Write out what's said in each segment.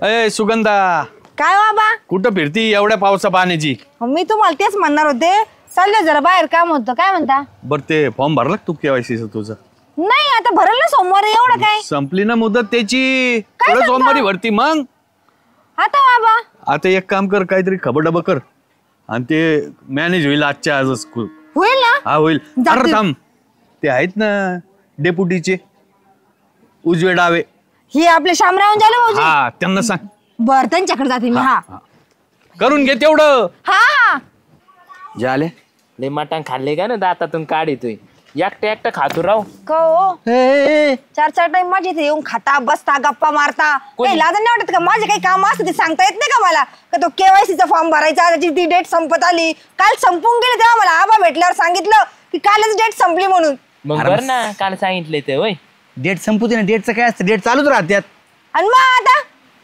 ए सुगंधा, काय बाबा कुठं फिरती एवढ्या पावसा पाण्याची? मी तुम्हाला तेच म्हणणार होते, चालले जरा बाहेर काम होतं. काय म्हणता? बर ते फॉर्म भरला तू केवायसीचं तुझं? नाही आता भरल ना सोमवारी. एवढं काय संपली ना मुदत त्याची? काय सांगता? सोमवारी भरती मग. आता बाबा आता एक काम कर, काहीतरी खबरडबं कर आणि ते मॅनेज होईल आजच्या आजच. होईल ना? हा होईल. जाते. अरे थांब, ते आहेत ना डेप्युटीचे उजवे डावे, हे आपले शामराव झाले भाऊजी. हा त्यांना सांग. बर त्यांच्याकडे जाते मी. हा करून घे तेवढं. हा हा झाले. लय मटण खाल्ले का ना दातातून काढितोय. एकटा एकटा खातो राव. हो चार चार टाइम माझ्या इथे येऊन खाता बसता गप्पा मारता. काही लाज नाही वाटत का? माझे काही काम असतं ते सांगता येत नाही का मला? का तो केवायसीचा फॉर्म भरायचा, त्याची ती डेट संपत आली, काल संपून गेली, तेव्हा मला आबा भेटल्यावर सांगितलं की कालच डेट संपली म्हणून. मग बर ना, काल सांगितले ते होय. डेट संपू दे ना. डेटचं काय असतं? डेट चालूच राहत्यात. आणि मग आता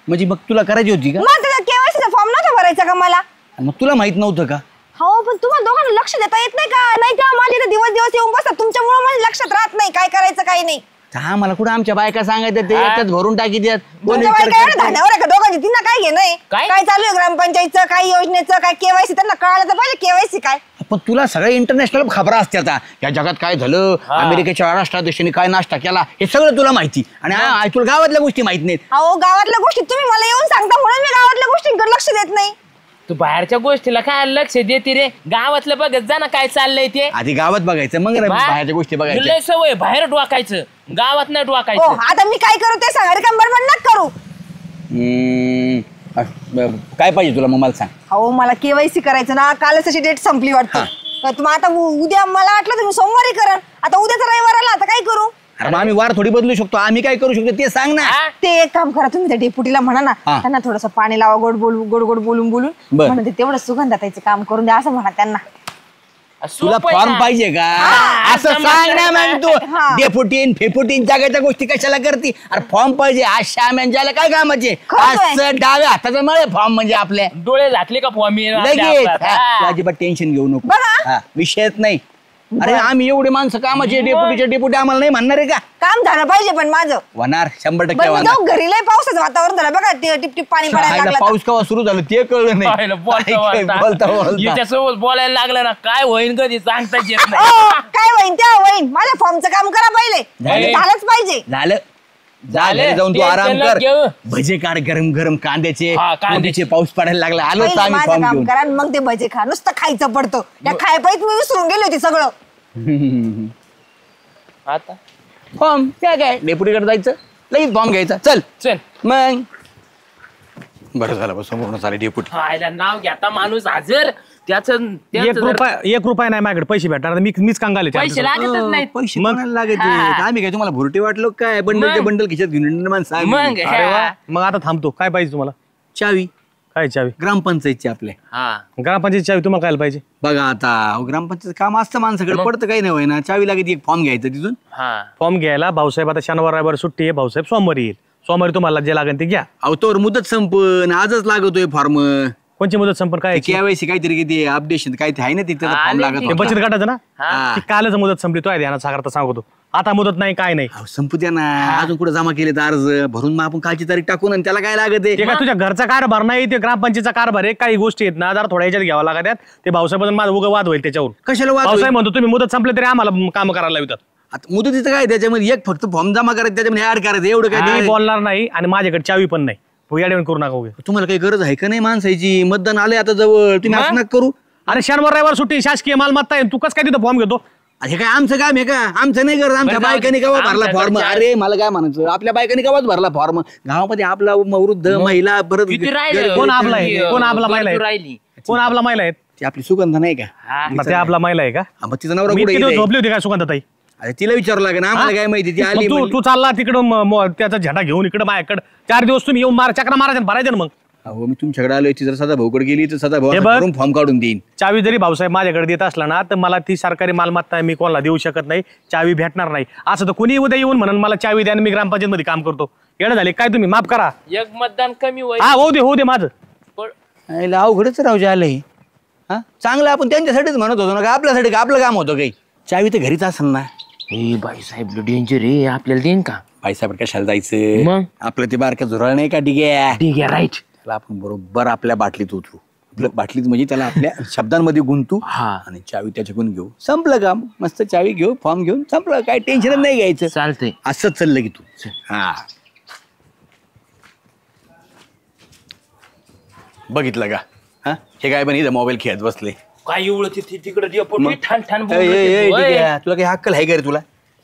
म्हणजे मग तुला करायची होती का? मग त्याचा केवायसीचा फॉर्म नव्हता भरायचा का मला? मग तुला माहित नव्हतं का? हो पण तुम्हाला दोघांना लक्ष देता येत नाही का? नाही तेव्हा माझे इथे दिवस दिवस येऊन बसतात, तुमच्यामुळे मला लक्षात राहत नाही काय करायचं काय नाही. हा मला कुठं आमच्या बायका सांगायचं ते याच्यात भरून टाकी द्यात. तुमच्या बायका एवढ्या धाण्यावर आहे का दोघांची? तिला काय घेणं आहे? काय? काय चालू आहे ग्रामपंचायतचं, काय योजनेचं, काय केवायसी? त्यांना कळायला तर पाहिजे केवायसी काय. पण तुला सगळ्या इंटरनॅशनल खबर असतात. या जगात काय झालं, अमेरिकेच्या राष्ट्राध्यक्षांनी काय नाश्ता केला, हे सगळं तुला माहिती. आणि तुला गावातल्या गोष्टी माहित नाहीत. अहो गावातल्या गोष्टी तुम्ही मला येऊन सांगता म्हणून मी गावातल्या गोष्टींकडे लक्ष देत नाही. तू बाहेरच्या गोष्टीला काय लक्ष देते रे? गावातलं बघत जा ना काय चाललंय ते. आधी गावात बघायचं, मग बाहेरच्या गोष्टी बघायच्या. लय सवय बाहेर डोकायचं, गावात नाही हो डोकायचं. आता मी काय करू ते सांगा. रिकाम बडबड नका करू. काय पाहिजे तुला मग मला सांग. अहो मला केवायसी करायचं ना, कालच त्याची डेट संपली वाटतं. तर मग आता उद्या मला वाटलं तुम्ही सोमवारी करा. आता उद्याचा रविवार आला, आता काय करू? अरे मग आम्ही वार थोडी बदलू शकतो. आम्ही काय करू शकतो ते सांग ना. ते एक काम करा, तुम्ही त्या डेपुटीला म्हणा ना, त्यांना थोडंसं पाणी लावा, गोड गोड बोलून म्हणून ते तेवढं सुगंधाताईचं काम करून द्या असं म्हणा त्यांना. तुला फॉर्म पाहिजे का असं सांग ना. मग तू डेपुटीन फेपुटीन जगाच्या गोष्टी कशाला करती? अरे फॉर्म पाहिजे. आज श्याम्यांच्याला काय कामाचे? असं डाव्या हाताचा मळे फॉर्म म्हणजे आपल्या डोळे घातले का फॉर्म लगेच. तू अजिबात टेन्शन घेऊ नको. बघा. विषयच नाही. अरे आम्ही एवढे माणसं कामाचे, डेपुटी आम्हाला नाही म्हणणार आहे का? काम झालं पाहिजे पण माझं होणार 100% बरं, होणार. जाऊ घरी लय पावसाचं वातावरण झालं बघा. टिप टिप पाणी पडायला खायला लागलं. पाऊस केव्हा सुरू झालं ते कळलं नाही. बोलता याच्यासोबत बोलायला लागलं ना काय होईन कधी सांगताच येत नाही. काय होईन त्या होईन. माझ्या फॉर्मचं काम करा पहिले. झालं. झालंच पाहिजे. झालं. जाऊन तू आराम कर. भजे काढ गरम गरम कांद्याचे. कांद्याचे पाऊस पडायला लागला. आलो तर आम्ही माझं फॉर्म काम घेऊन. करा आणि मग ते भजे खा. नुसतं खायचं पडतं. त्या खायपायीत मी विसरून गेले होते सगळं. आता फॉर्म काय डेपुटीकडे जायचं, लगेच फॉर्म घ्यायचा. चल चल मग. बरं झालं बस समोर चालेल डेपुटी. खायला नाव घेता माणूस हजर. त्याच 1 रुपया नाही माझ्याकडे पैसे भेटणार. मीच कंगाले पैसे लागतच नाही. पैसे मग लागायचे. आम्ही काय तुम्हाला भुरटे वाटलो काय? बंडलचे बंडल खिशात घेऊन माणसं. मग मग आता थांबतो. काय पाहिजे तुम्हाला? चावी. काय चावी? ग्रामपंचायतची आपल्या. ग्रामपंचायत चावी तुम्हाला काय पाहिजे? बघा आता ग्रामपंचायत काम असतं माणसाकडे, पडतं काही नाही होय ना. चावी लागेल. एक फॉर्म घ्यायचा तिथून. फॉर्म घ्यायला भाऊसाहेब आता शनिवार रविवार सुट्टी आहे. भाऊसाहेब सोमवारी येईल. सोमवारी तुम्हाला जे लागेल ते घ्या. अहो तोवर मुदत संपन. आजच लागतोय फॉर्म. कोणची मुदत संपन? काय केवायसी काहीतरी किती अपडेशन काय आहे ना तिथे फॉर्म लागत. बचत गटाचं ना? कालच मुदत संपली. तो आहे ध्यानात सागरता सांगतो. आता मुदत नाही काय नाही. संपू द्या ना. अजून कुठे जमा केले तर अर्ज भरून मग आपण कालची तारीख टाकून आणि त्याला काय लागत आहे? काय तुझ्या घरचा कारभार नाही, ते ग्रामपंचायतचा कारभार आहे. काही गोष्टी आहेत ना जरा थोड्या ह्याच्यात घ्यावा लागतात. ते भाऊसाहेब माझं उगा वाद होईल त्याच्यावर. कशाला वाद? भाऊसाहेब म्हणतो तुम्ही मुदत संपले तरी आम्हाला काम करायला लावतात. आता मुदतीचं काय? त्याच्यामध्ये एक फक्त फॉर्म जमा करायचं, त्याच्यामध्ये ऍड करायचं एवढं काय? मी बोलणार नाही आणि माझ्याकडे चावी पण नाही. याडेवून करू नका. तुम्हाला काही गरज आहे का नाही माणसाची? मतदान आले आता जवळ. तुम्ही असं नका करू. अरे शनिवार रविवार सुट्टी, शासकीय मालमत्ता आहे. तू कसं काय तिथं फॉर्म घेतो? हे काय आमचं काम आहे का? आमचं नाही करत. आमच्या बायकांनी केव्हा भरला फॉर्म? अरे मला काय म्हणायचं, आपल्या बायकांनी केव्हाच भरला फॉर्म. गावामध्ये आपला वृद्ध महिला परत कोण आपला आहे? कोण आपला महिला आहे? कोण आपला महिला आहेत? ती आपली सुगंधा नाही का? ते आपला महिला आहे का? मग तिचा नवरा कुठे गेलाय? झोपली होती काय सुगंधाताई? अरे तिला विचारू लागेल ना. आम्हाला काय माहिती? ती आली. तू चालला तिकडं त्याचा झेंडा घेऊन इकडे माझ्याकडे 4 दिवस तुम्ही येऊन चक्रा मारायचं भरायचं ना. मग अहो मी तुमच्याकडे आलोय. ती जर सदा भाऊकडे गेली तर सदा भाऊ फॉर्म काढून देईन. चावी जरी भाऊसाहेब माझ्याकडे देत असला ना तर मला ती सरकारी मालमत्ता आहे. मी कोणाला देऊ शकत नाही. चावी भेटणार नाही. असं तर कोणी उद्या येऊन म्हणून मला चावी द्या आणि मी ग्रामपंचायत मध्ये काम करतो. येणं झाले काय तुम्ही? माफ करा. एक मतदान कमी होईल. होऊ दे माझं. अवघडच राहू आलंय. हा चांगलं आपण त्यांच्यासाठीच म्हणत होतो ना का? आपल्यासाठी का? आपलं काम होतं काही? चावी तर घरीच असेल ना. बाई साहेब डेंजर आहे. आपल्याला देईन का? पैसा कशाला जायचं मग? आपलं ते बारक्या झुरळ नाही का डिग्या ठीक आहे राईट. त्याला आपण बरोबर आपल्या बाटलीत उतरू. आपल्या बाटलीत म्हणजे त्याला आपल्या शब्दांमध्ये गुंतू हा. आणि चावी त्याच्याकडून घेऊ. संपलं काम. मस्त चावी घेऊ फॉर्म घेऊन संपलं. काय टेन्शन नाही घ्यायचं. चालतंय. असंच चाललं की तू. हा बघितलं का? हा हे काय पण इथं मोबाईल खेळत बसले. काय एवढं तिकडे डेपुटी ठाण ठाण ए, बोलत ए, ए, होते. ठीक ओय. आहे. तुला काही हक्कल आहे का रे तुला?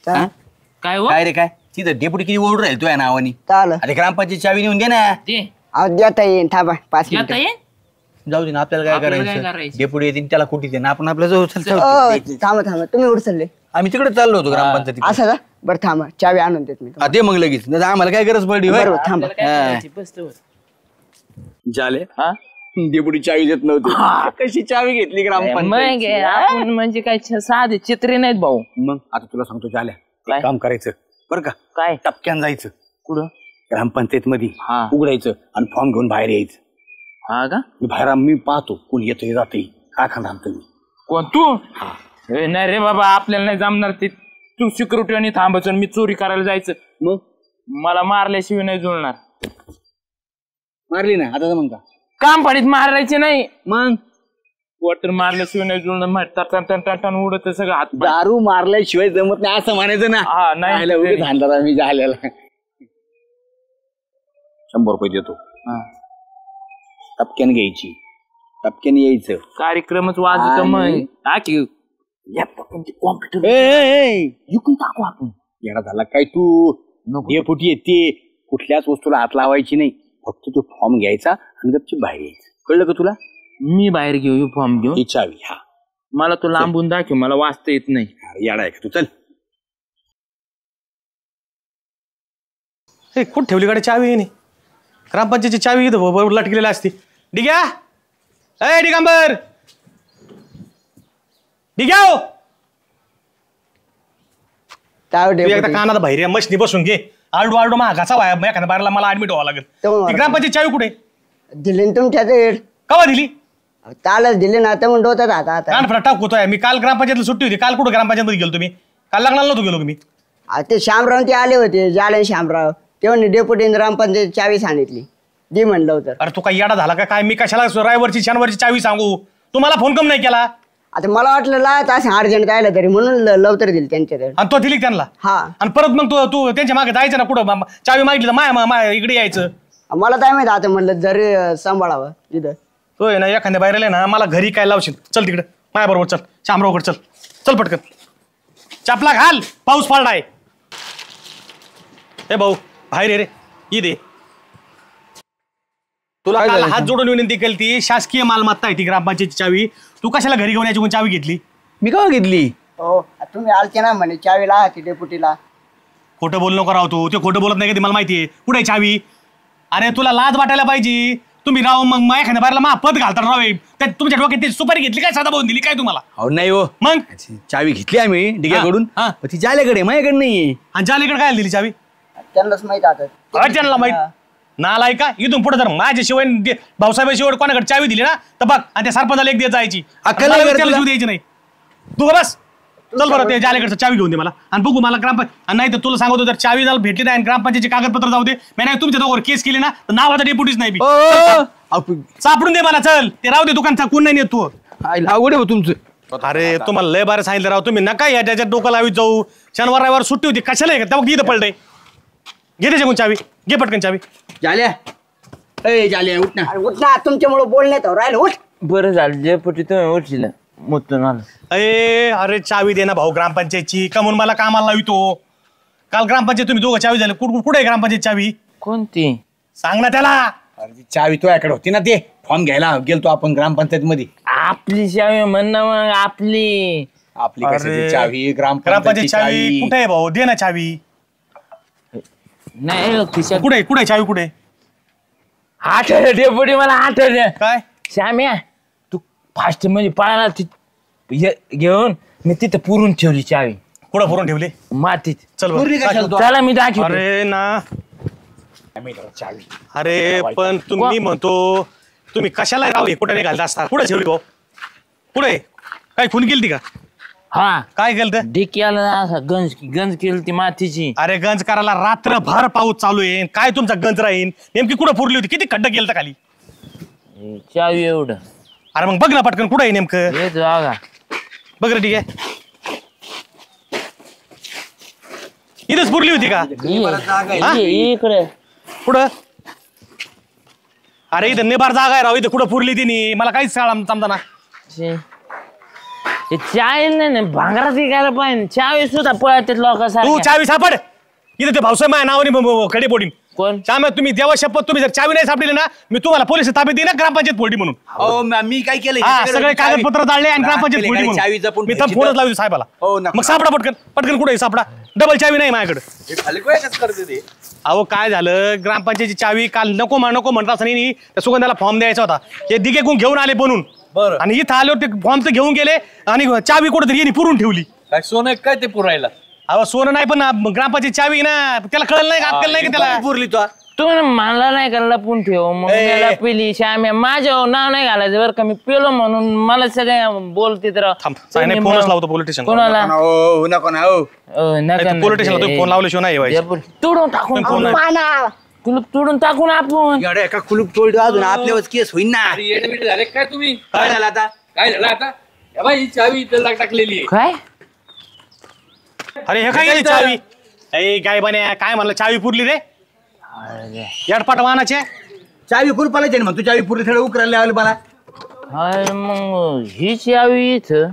हा? काय हो काय रे काय तिथं डेपुटी किती ओढ राहील तुझ्या नावानी? चालेल. अरे ग्रामपंचायत चावी नेऊन दे ना. ते अहो देता येईन थांबा 5 येता मिनिटं. येईल. जाऊ दे ना आपल्याला काय आपल्याला काय करायचं. करायचं? डेपुटी येतील त्याला कुठे दे ना आपण आपल्या जवळ थांबा थांबा तुम्ही उडचलले आम्ही तिकडे चाललो होतो ग्रामपंचायत. असं का बरं थांबा चावी आणून देत मी तुम्हाला. दे मग लगेच नाही तर आम्हाला काय गरज पडली होय? बरोबर थांबा. आपल्याला काय करायची? बस तर. झाले हा? डेपुटी चावी देत नव्हती. कशी चावी घेतली मग हे आपण म्हणजे काय साधे चित्रे नाहीत भाऊ. मग आता तुला सांगतो झाल्या काय? काम करायचं बरं का? काय? टपक्यान जायचं कुठं? ग्रामपंचायत मध्ये हा. उघडायचं आणि फॉर्म घेऊन बाहेर यायचं. हा का? मी पाहतो कोण येतोय जातोय काय खाणार तुम्ही. कोण तू? ए, नाही रे बाबा आपल्याला नाही जमणार ते. तू सिक्युरिटी आणि थांबायचं आणि मी चोरी करायला जायचं. मग मला मारल्याशिवाय नाही जुळणार. मारली ना आता मग का काम पाडीत मारायचे नाही. मग वॉटर मारल्याशिवाय नाही जुळणार. उडत सगळं हात पाय. दारू मारल्याशिवाय जमत नाही असं म्हणायचं ना. हा, नाही. राहिलं उगाच हाणला मी झालेला. 100 रुपये देतो. हा. टपक्यान घ्यायची टपक्यान यायचं. कार्यक्रमच वाजत मग आणि- टाकी कॉम्प्युटर विकून टाकू आपण. येणा झाला काय तू डेपुटी येते कुठल्याच वस्तूला हात लावायची नाही. फक्त तो फॉर्म घ्यायचा आणि गपची बाहेर यायचं. कळलं का तुला? मी बाहेर घेऊ फॉर्म घेऊन. ही चावी. हा मला तो लांबून दाखव मला वाचता येत नाही. अरे याडा आहे का तू? चल हे कुठं ठेवली गाडी चावी नाही? ग्रामपंचायतची चावी इथं बरोबर लटकेलेली असते. डिग्या ए डिगांबर डिग्या हो. चावी तू डेपुटी. एकदा कानात बाहेर मशनी बसून घे. आरडू आरडू महागाचा वाया एखाद्या बाहेरला मला ऍडमिट व्हावं लागेल. ती ग्रामपंचायत चावी कुठे? दिले ना तुमच्या ते कवा दिली? चालच दिले ना आता म्हणून डोतात आता आता कान फटाक होतोय. मी काल ग्रामपंचायतला सुट्टी होती. काल कुठं ग्रामपंचायत मध्ये गेलो तुम्ही? काल लग्नाला नव्हतो गेलो तुम्ही? ते श्यामराव ते आले होते जालन श्यामराव तेव्हा डेपुटी ग्रामपंचायत चावी सांगितली दे म्हणलं होतं. अरे तू काय येडा झाला का काय? मी कशाला रायवरची शनिवारची चावी सांगू? तुम्हाला फोन कम नाही केला? आता मला वाटलं लात असं अर्जंट राहिलं तरी म्हणून लवकर दिली त्यांच्याकडे. आणि तो दिली का त्यांना? हा आणि परत मग तू तू त्यांच्या मागे जायचं ना कुठं? चावी मागितली तर माया इकडे यायचं. मला काय माहिती आता म्हणलं जरी सांभाळावं तिथं. तो आहे ना एखाद्या बाहेर ना मला घरी काय लावशील? चल तिकडे माया बरोबर चल. शामरावकडे चल. चल पटकन. चपला घाल पाऊस पडलाय. ए भाऊ बाहेर ये रे. ये दे. तुला काल हात जोडून विनंती केली ती. शासकीय मालमत्ता आहे ती ग्रामपंचायतची चावी. तू कशाला घरी घेऊन याची कोण चावी घेतली? मी का घेतली? हो तुम्ही आलते ना म्हणे चावीला ती डेपुटीला. खोटं बोल नको राव तू. ते खोटं बोलत नाही का ते मला माहिती आहे. कुठे आहे चावी? अरे तुला लाज वाटायला पाहिजे. तुम्ही राव मग एखाद्या बाहेरला मा पद घालता राव. तुमच्या डोक्यात ती सुपारी घेतली काय? साधा बोलून दिली काय तुम्हाला? अहो नाही हो. मग चावी घेतली आम्ही डिग्याकडून. हा, हा. पण ती जाल्याकडे माझ्याकडे नाहीये. आणि जालीकडे काय दिली चावी? त्यांनाच माहित आता. त्यांना माहित नालाय का? इथून पुढे जर माझ्याशिवाय भाऊसाहेबाशिवाय कोणाकडे चावी दिली ना तर बघ आणि त्या सरपंचाला एक दिवस जायची. अक्कल मला नाही का त्याला तुला? जीव द्यायची नाही. तू का बस. चल बरं ते जालेकडचं चावी घेऊन दे मला आणि बघू मला ग्रामपंचायत. नाही तर तुला सांगतो जर चावी जर भेटली नाही ग्रामपंचायतचे कागदपत्र जाऊ दे. मी नाही तुमच्या दोघांवर केस केली ना तर नावाचा डेप्युटीच नाही. ओ, अहो, सापडून दे मला. चल ते राहू दे दुकान कोण नाही नेत तू. अवघड आहे हो तुमचं. अरे तुम्हाला लय बारे सांगितलं राव. तुम्ही नका या त्याच्यात डोकं लावीत जाऊ. शनिवार रविवार सुट्टी होती कशाला आहे का? तेव्हा इथं पडलंय. घे त्याच्याकडून चावी. घे पटकन चावी. जाल्या ए जाल्या उठ ना. अरे उठ ना तुमच्यामुळे बोलण्यात राहिलं उठ. बरं झालं डेपुटी तुम्ही उठशील मुतून आलं. अरे चावी दे ना भाऊ ग्रामपंचायतची. का म्हणून मला कामाला लावितो? काल ग्रामपंचायत तुम्ही दोघं चावी झाले. कुठे आहे ग्रामपंचायत चावी? कोणती? सांग ना त्याला. अरे ती चावी तुझ्याकडे होती ना. ते फॉर्म घ्यायला गेलतो आपण ग्रामपंचायत मध्ये. आपली चावी म्हण ना मग. आपली आपली कशाची अरे, चावी? ग्रामपंचायत ग्रामपंचायत चावी कुठे आहे भाऊ? दे ना चावी. नाही खिशात. कुठे चावी कुठे? आठवलं डेपुटी मला आठवलं. काय श्याम्या तू फास्ट म्हणजे पळाला घेऊन मी तिथं पुरून ठेवली चावी. कुठं पुरून ठेवली? मातीत. चल बरं. पूर्वी कशाला तो? चला मी दाखवतो. अरे ना. चावी. अरे पण तुम्ही म्हणतो तुम्ही कशाला राव हे कुठे घालता असता? कुठे ठेवली भाऊ? कुठे काय खून केली ती का? हा काय केलं तर डिक्याला असं गंज केली ती मातीची. अरे गंज करायला रात्रभर पाऊस चालू आहे काय तुमचा गंज राहीन नेमकी कुठं पुरली होती किती खड्डा गेलं खाली चावी एवढं. अरे मग बघ ना पटकन कुठं आहे नेमकं येतो बघा. बघ रे ठीक आहे इथंच पुरली होती का इकडे कुठं अरे इथं निबार जागा आहे राव इथं कुठं पुरली तिने मला काहीच समजा चावी नाही भांगरात विकायला पाहिजे चावी सुद्धा पळतात लोक. तू चावी सापड इथं ते भाऊसाहेब माझ्या नावाने खडे पोडीन कोण श्याम तुम्ही देवा शपथ तुम्ही जर चावी नाही सापडली ना मी तुम्हाला पोलीस ताब्यात देईन ग्रामपंचायत फोडी म्हणून. हो मी काय केलं हा सगळे कागदपत्र जाळले आणि ग्रामपंचायत फोडी चावी जपून म्हणून मी तर फोनच लावली साहेबाला. हो, नको. मग सापडा पटकन पटकन कुठे सापडा डबल चावी नाही माझ्याकडे. अहो काय झालं ग्रामपंचायतीची चावी काल नको म्हणता असं नाही त्या सुगंधाला फॉर्म द्यायचा होता हे दिघे कोण घेऊन आले बनून बरं आणि इथं आल्यावर ते फॉर्म तर घेऊन गेले आणि चावी कुठेतरी यांनी पुरून ठेवली. काय सोनं काय ते पुरायला अहो सोनं नाही पण ग्रामपंचायत चावी ना त्याला कळलं नाही अक्कल नाही का त्याला पुरली तू तू मला नाही का लपून ठेव मग मला पिली श्याम्या माझं नाव नाही घालायचं बरं का मी पेलो म्हणून मला सगळे बोलते तर थांब फोनच लावतो पोलीस स्टेशन कोणाला नको ना हो पोलीस स्टेशनला तुम्ही फोन लावल्याशिवाय नाही व्हायचं. तुडून टाकून कुलूप तुडून टाकून आपण एवढ्या एका कुलूप तोड अजून आपल्यावर केस होईन ना. येडबीड झाले काय तुम्ही काय झालं आता काय झालं आता या बाई, ही चावी इथं टाकलेली आहे. काय अरे हे काय गेली चावी ए काय बन्या काय म्हणलं चावी पुरली रे यडपाट वाहनाचे चावी कुलपाला मग तू चावी पुरली थोडं उकरायला लावली मला. अरे मग ही चावी इथं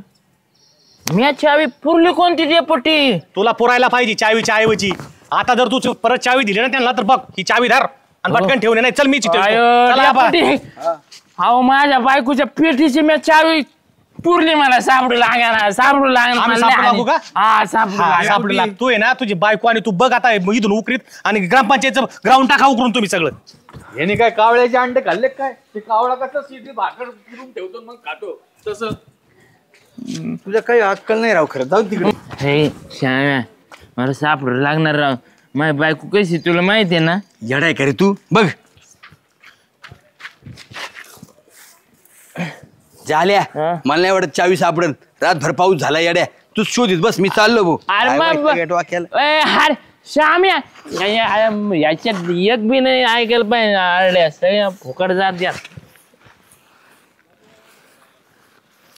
मी चावी पुरली कोणती डेपुटी तुला पुरायला पाहिजे चावीच्या ऐवजी आता जर तू परत चावी दिली ना त्यांना तर बघ ही चावी धर आणि पटकन ठेवणे नाही चल मी अहो माझ्या बायकोच्या पेटीची मी चावी पुरली मला सापडू लागणार लागू का? हा सापडू सापडला तू आहे ना तुझी बायको आणि तू बघ आता इथून उकरीत आणि ग्रामपंचायतचं ग्राउंड टाका उकरून तुम्ही सगळं. याने काय कावळ्याचे अंडे खाल्ले काय ते कावळा कसं सीधी भाकर फिरून ठेवतो मग खातो तसं तुझं काही अक्कल नाही राव खरं जाऊ तिकडे. हे श्याम्या मला सापडू लागणार राव माझी बायको कशी तुला माहिती आहे ना. येडाय का रे तू बघ झाल्या मला नाही वाटत चावी सापडन रातभर पाऊस झाला येड्या तू शोधित बस मी चाललो भाऊ. अरे मग श्याम्या याच्यात एक बी नाही ऐकायला पाहिजे सगळ्या फुकट जात द्या.